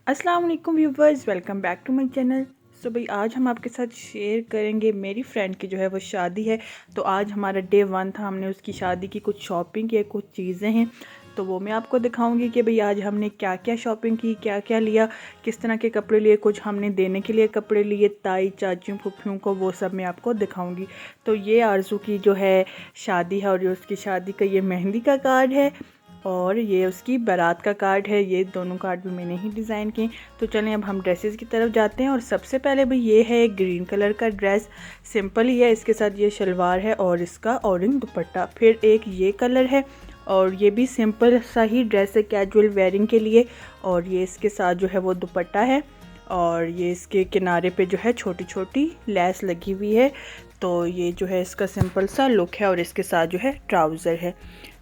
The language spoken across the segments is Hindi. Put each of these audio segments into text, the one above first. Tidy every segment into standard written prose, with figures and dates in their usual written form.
अस्सलाम वालेकुम viewers, welcome back to my channel. So भाई आज हम आपके साथ शेयर करेंगे मेरी फ्रेंड की जो है वो शादी है। तो आज हमारा डे 1 था, हमने उसकी शादी की कुछ शॉपिंग की, कुछ चीज़ें हैं तो वो मैं आपको दिखाऊंगी कि भाई आज हमने क्या क्या शॉपिंग की, क्या क्या लिया, किस तरह के कपड़े लिए, कुछ हमने देने के लिए कपड़े लिए ताई चाचियों फुफ्फियों को, वो सब मैं आपको दिखाऊंगी। तो ये आरज़ू की जो है शादी है और ये उसकी शादी का ये मेहंदी का कार्ड है और ये उसकी बारात का कार्ड है। ये दोनों कार्ड भी मैंने ही डिज़ाइन किए। तो चलें अब हम ड्रेसेस की तरफ जाते हैं। और सबसे पहले भी ये है एक ग्रीन कलर का ड्रेस, सिंपल ही है, इसके साथ ये शलवार है और इसका ऑरेंज दुपट्टा। फिर एक ये कलर है और ये भी सिंपल सा ही ड्रेस है कैजुअल वेयरिंग के लिए, और ये इसके साथ जो है वो दुपट्टा है और ये इसके किनारे पे जो है छोटी छोटी लेस लगी हुई है। तो ये जो है इसका सिंपल सा लुक है और इसके साथ जो है ट्राउज़र है।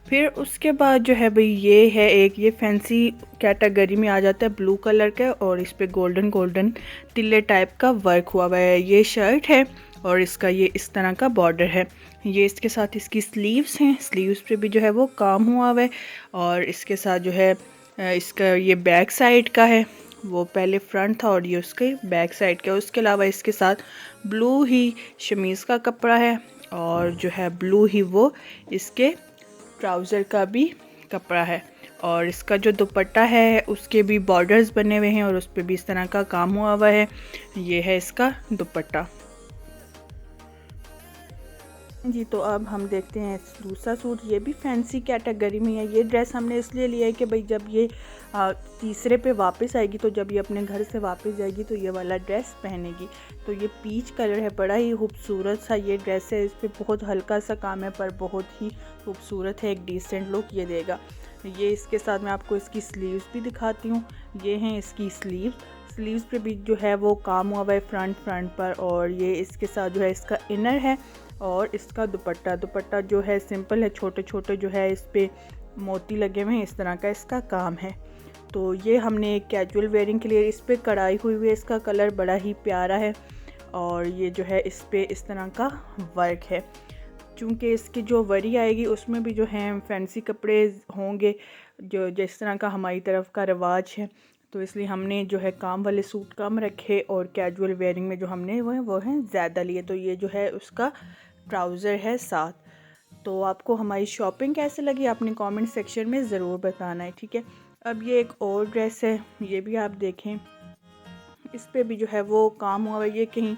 फिर उसके बाद जो है भाई ये है एक, ये फैंसी कैटेगरी में आ जाता है, ब्लू कलर का और इस पे गोल्डन गोल्डन तिल्ले टाइप का वर्क हुआ हुआ है। ये शर्ट है और इसका ये इस तरह का बॉर्डर है। ये इसके साथ इसकी स्लीव्स हैं, स्लीव्स पे भी जो है वो काम हुआ हुआ है। और इसके साथ जो है इसका ये बैक साइड का है, वो पहले फ्रंट था और ये उसके बैक साइड का। उसके अलावा इसके साथ ब्लू ही शमीज़ का कपड़ा है और जो है ब्लू ही वो इसके ट्राउज़र का भी कपड़ा है। और इसका जो दुपट्टा है उसके भी बॉर्डर्स बने हुए हैं और उस पर भी इस तरह का काम हुआ हुआ है। ये है इसका दुपट्टा जी। तो अब हम देखते हैं दूसरा सूट, ये भी फैंसी कैटेगरी में है। ये ड्रेस हमने इसलिए लिया है कि भाई जब ये तीसरे पे वापस आएगी, तो जब ये अपने घर से वापस जाएगी तो ये वाला ड्रेस पहनेगी। तो ये पीच कलर है, बड़ा ही खूबसूरत सा ये ड्रेस है। इस पर बहुत हल्का सा काम है पर बहुत ही खूबसूरत है, एक डिसेंट लुक ये देगा। ये इसके साथ मैं आपको इसकी स्लीव्स भी दिखाती हूँ। ये हैं इसकी स्लीव्स पे भी जो है वो काम हुआ हुआ है फ्रंट पर। और ये इसके साथ जो है इसका इनर है और इसका दुपट्टा जो है सिंपल है, छोटे छोटे जो है इस पे मोती लगे हुए हैं, इस तरह का इसका काम है। तो ये हमने एक कैजुअल वेयरिंग के लिए, इस पे कढ़ाई हुई हुई है, इसका कलर बड़ा ही प्यारा है और ये जो है इस पे इस तरह का वर्क है। चूँकि इसकी जो वरी आएगी उसमें भी जो है फैंसी कपड़े होंगे, जो जिस तरह का हमारी तरफ का रिवाज है, तो इसलिए हमने जो है काम वाले सूट कम रखे और कैजुअल वेयरिंग में जो हमने वो है ज़्यादा लिए। तो ये जो है उसका ट्राउज़र है साथ। तो आपको हमारी शॉपिंग कैसे लगी आपने कमेंट सेक्शन में ज़रूर बताना है, ठीक है। अब ये एक और ड्रेस है, ये भी आप देखें, इस पे भी जो है वो काम हुआ है। ये कहीं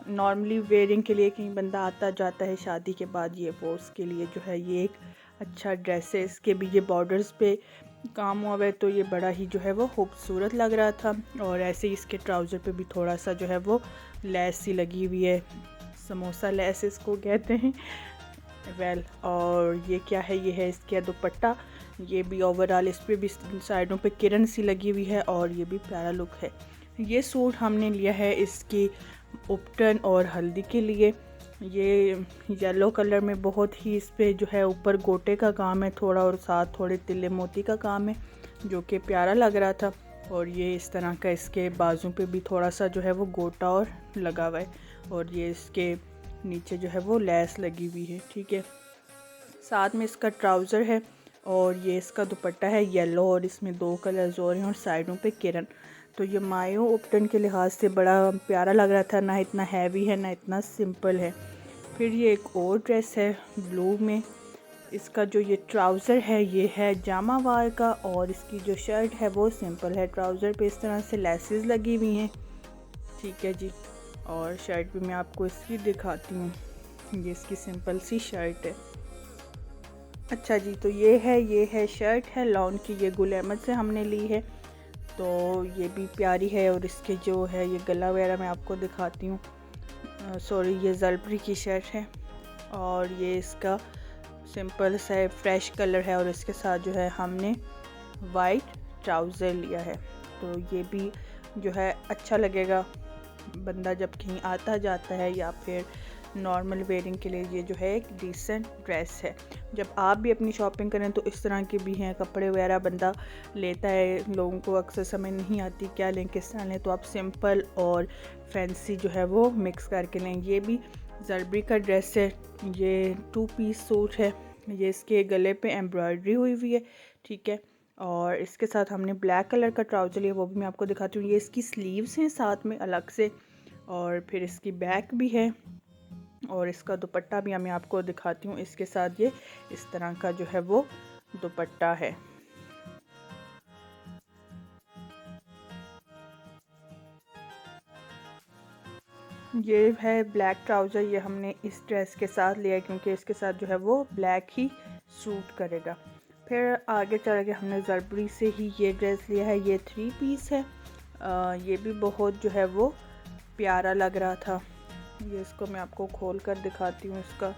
नॉर्मली वेयरिंग के लिए कहीं बंदा आता जाता है शादी के बाद, ये वो उसके लिए जो है ये एक अच्छा ड्रेस है। इसके भी ये बॉर्डर्स पे काम हुआ है तो ये बड़ा ही जो है वो खूबसूरत लग रहा था। और ऐसे ही इसके ट्राउज़र पे भी थोड़ा सा जो है वो लेस सी लगी हुई है, समोसा लेस इसको कहते हैं और ये क्या है, ये है इसका दुपट्टा। ये भी ओवरऑल इस पर भी साइडों पे किरण सी लगी हुई है और ये भी प्यारा लुक है। ये सूट हमने लिया है इसकी उपटन और हल्दी के लिए। ये येलो कलर में बहुत ही, इस पर जो है ऊपर गोटे का काम है थोड़ा और साथ थोड़े तिल्ले मोती का काम है जो कि प्यारा लग रहा था। और ये इस तरह का इसके बाजू पे भी थोड़ा सा जो है वो गोटा और लगा हुआ है और ये इसके नीचे जो है वो लेस लगी हुई है, ठीक है। साथ में इसका ट्राउज़र है और ये इसका दुपट्टा है येलो और इसमें 2 कलर्स और हैं और साइडों पे किरण। तो ये मायो उपटन के लिहाज से बड़ा प्यारा लग रहा था, ना इतना हैवी है ना इतना सिंपल है। फिर ये एक और ड्रेस है ब्लू में, इसका जो ये ट्राउज़र है ये है जामा वार का और इसकी जो शर्ट है वो सिंपल है। ट्राउज़र पे इस तरह से लेसेस लगी हुई हैं, ठीक है जी। और शर्ट भी मैं आपको इसकी दिखाती हूँ, ये इसकी सिंपल सी शर्ट है। अच्छा जी, तो ये है शर्ट है लॉन की, ये गुल अहमद से हमने ली है। तो ये भी प्यारी है और इसके जो है ये गला वगैरह मैं आपको दिखाती हूँ। सॉरी, ये जलपरी की शर्ट है और ये इसका सिंपल सा फ्रेश कलर है और इसके साथ जो है हमने वाइट ट्राउज़र लिया है। तो ये भी जो है अच्छा लगेगा बंदा जब कहीं आता जाता है या फिर नॉर्मल वेयरिंग के लिए, ये जो है एक डिसेंट ड्रेस है। जब आप भी अपनी शॉपिंग करें तो इस तरह के भी हैं कपड़े वगैरह बंदा लेता है, लोगों को अक्सर समझ नहीं आती क्या लें किस तरह लें, तो आप सिंपल और फैंसी जो है वो मिक्स करके लें। ये भी जरबरी का ड्रेस है, ये 2 पीस सूट है, ये इसके गले पे एम्ब्रॉयडरी हुई हुई है, ठीक है। और इसके साथ हमने ब्लैक कलर का ट्राउज़र लिया, वो भी मैं आपको दिखाती हूँ। ये इसकी स्लीव्स हैं साथ में अलग से, और फिर इसकी बैक भी है, और इसका दुपट्टा भी मैं आपको दिखाती हूँ। इसके साथ ये इस तरह का जो है वो दुपट्टा है। ये है ब्लैक ट्राउज़र, ये हमने इस ड्रेस के साथ लिया है क्योंकि इसके साथ जो है वो ब्लैक ही सूट करेगा। फिर आगे चल के हमने ज़रबरी से ही ये ड्रेस लिया है। ये 3 पीस है। ये भी बहुत जो है वो प्यारा लग रहा था। ये इसको मैं आपको खोल कर दिखाती हूँ, इसका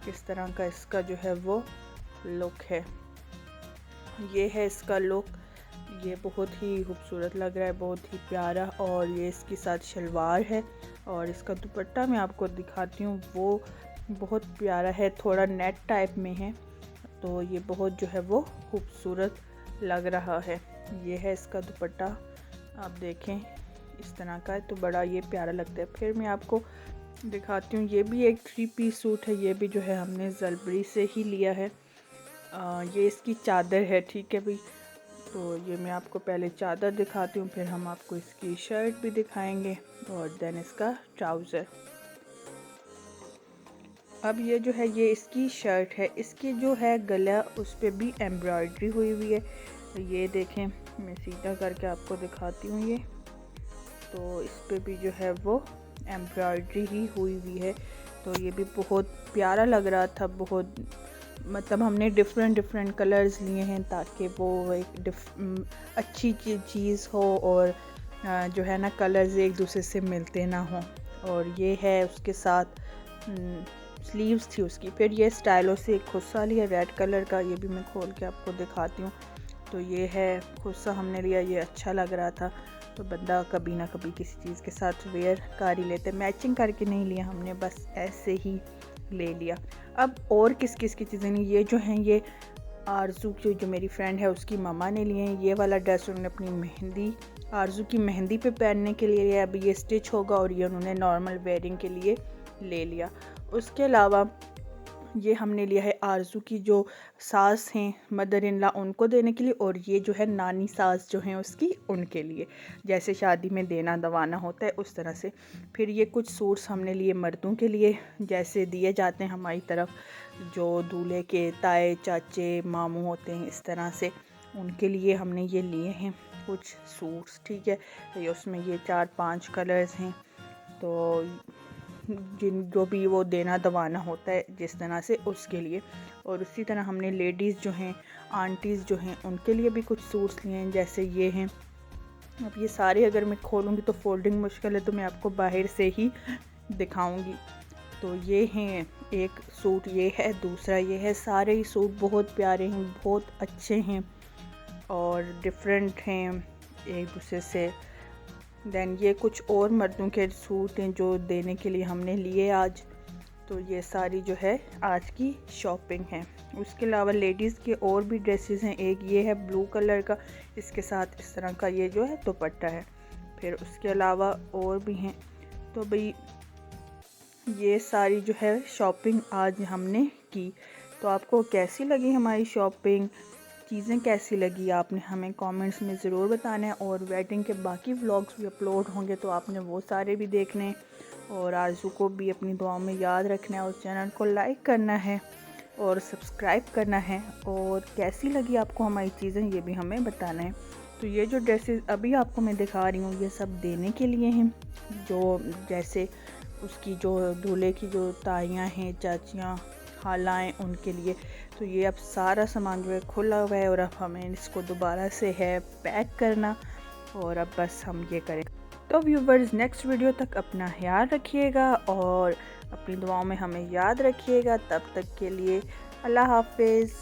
किस तरह का इसका जो है वो लुक है। ये है इसका लुक, ये बहुत ही खूबसूरत लग रहा है, बहुत ही प्यारा। और ये इसके साथ शलवार है, और इसका दुपट्टा मैं आपको दिखाती हूँ, वो बहुत प्यारा है, थोड़ा नेट टाइप में है, तो ये बहुत जो है वो खूबसूरत लग रहा है। ये है इसका दुपट्टा, आप देखें इस तरह का है, तो बड़ा ये प्यारा लगता है। फिर मैं आपको दिखाती हूँ, ये भी एक 3 पीस सूट है। ये भी जो है हमने ज़रबरी से ही लिया है। ये इसकी चादर है, ठीक है भाई। तो ये मैं आपको पहले चादर दिखाती हूँ, फिर हम आपको इसकी शर्ट भी दिखाएंगे, और देन इसका ट्राउज़र। अब ये जो है ये इसकी शर्ट है। इसकी जो है गला उस पर भी एम्ब्रॉयडरी हुई हुई है। तो ये देखें, मैं सीधा करके आपको दिखाती हूँ। ये तो इस पर भी जो है वो एम्ब्रॉयडरी ही हुई हुई है। तो ये भी बहुत प्यारा लग रहा था, बहुत मतलब हमने डिफरेंट कलर्स लिए हैं ताकि वो एक अच्छी चीज़ हो, और जो है ना कलर्स एक दूसरे से मिलते ना हो। और ये है उसके साथ स्लीव्स थी उसकी। फिर ये स्टाइलो से एक खुस्सा लिया रेड कलर का, ये भी मैं खोल के आपको दिखाती हूँ। तो ये है खुस्सा हमने लिया, ये अच्छा लग रहा था, तो बंदा कभी ना कभी किसी चीज़ के साथ वेयर कर ही लेते। मैचिंग करके नहीं लिया हमने, बस ऐसे ही ले लिया। अब और किस किस की चीज़ें नहीं, ये जो हैं ये आरजू की जो मेरी फ्रेंड है उसकी मम्मा ने लिए हैं। ये वाला ड्रेस उन्होंने अपनी मेहंदी, आरजू की मेहंदी पे पहनने के लिए लिया। अभी ये स्टिच होगा, और ये उन्होंने नॉर्मल वेयरिंग के लिए ले लिया। उसके अलावा ये हमने लिया है आरजू की जो सास हैं, मदर इन लॉ, उनको देने के लिए, और ये जो है नानी सास जो हैं उसकी, उनके लिए, जैसे शादी में देना दवाना होता है उस तरह से। फिर ये कुछ सूट्स हमने लिए मर्दों के लिए, जैसे दिए जाते हैं हमारी तरफ, जो दूल्हे के ताए चाचे मामू होते हैं, इस तरह से उनके लिए हमने ये लिए हैं कुछ सूट्स, ठीक है। ये उसमें ये 4-5 कलर्स हैं, तो जो भी वो देना दवाना होता है जिस तरह से, उसके लिए। और उसी तरह हमने लेडीज़ जो हैं, आंटीज़ जो हैं, उनके लिए भी कुछ सूट्स लिए हैं, जैसे ये हैं। अब ये सारे अगर मैं खोलूँगी तो फोल्डिंग मुश्किल है, तो मैं आपको बाहर से ही दिखाऊँगी। तो ये हैं, एक सूट ये है, दूसरा ये है। सारे ही सूट बहुत प्यारे हैं, बहुत अच्छे हैं, और डिफरेंट हैं एक दूसरे से। देन ये कुछ और मर्दों के सूट हैं जो देने के लिए हमने लिए आज। तो ये सारी जो है आज की शॉपिंग है। उसके अलावा लेडीज़ के और भी ड्रेसेस हैं। एक ये है ब्लू कलर का, इसके साथ इस तरह का ये जो है दुपट्टा है। फिर उसके अलावा और भी हैं। तो भाई ये सारी जो है शॉपिंग आज हमने की। तो आपको कैसी लगी हमारी शॉपिंग, चीज़ें कैसी लगी, आपने हमें कमेंट्स में ज़रूर बताना है। और वेडिंग के बाकी व्लॉग्स भी अपलोड होंगे, तो आपने वो सारे भी देखने हैं। और आरज़ू को भी अपनी दुआओं में याद रखना है, और चैनल को लाइक करना है और सब्सक्राइब करना है। और कैसी लगी आपको हमारी चीज़ें, ये भी हमें बताना है। तो ये जो ड्रेसेस अभी आपको मैं दिखा रही हूँ, ये सब देने के लिए हैं, जो जैसे उसकी जो दूल्हे की जो ताइयाँ हैं, चाचियाँ, खालाएँ, उनके लिए। तो ये अब सारा सामान जो है खुला हुआ है, और अब हमें इसको दोबारा से है पैक करना, और अब बस हम ये करें। तो व्यूवर्स, नेक्स्ट वीडियो तक अपना ख्याल रखिएगा, और अपनी दुआओं में हमें याद रखिएगा। तब तक के लिए अल्लाह हाफिज़।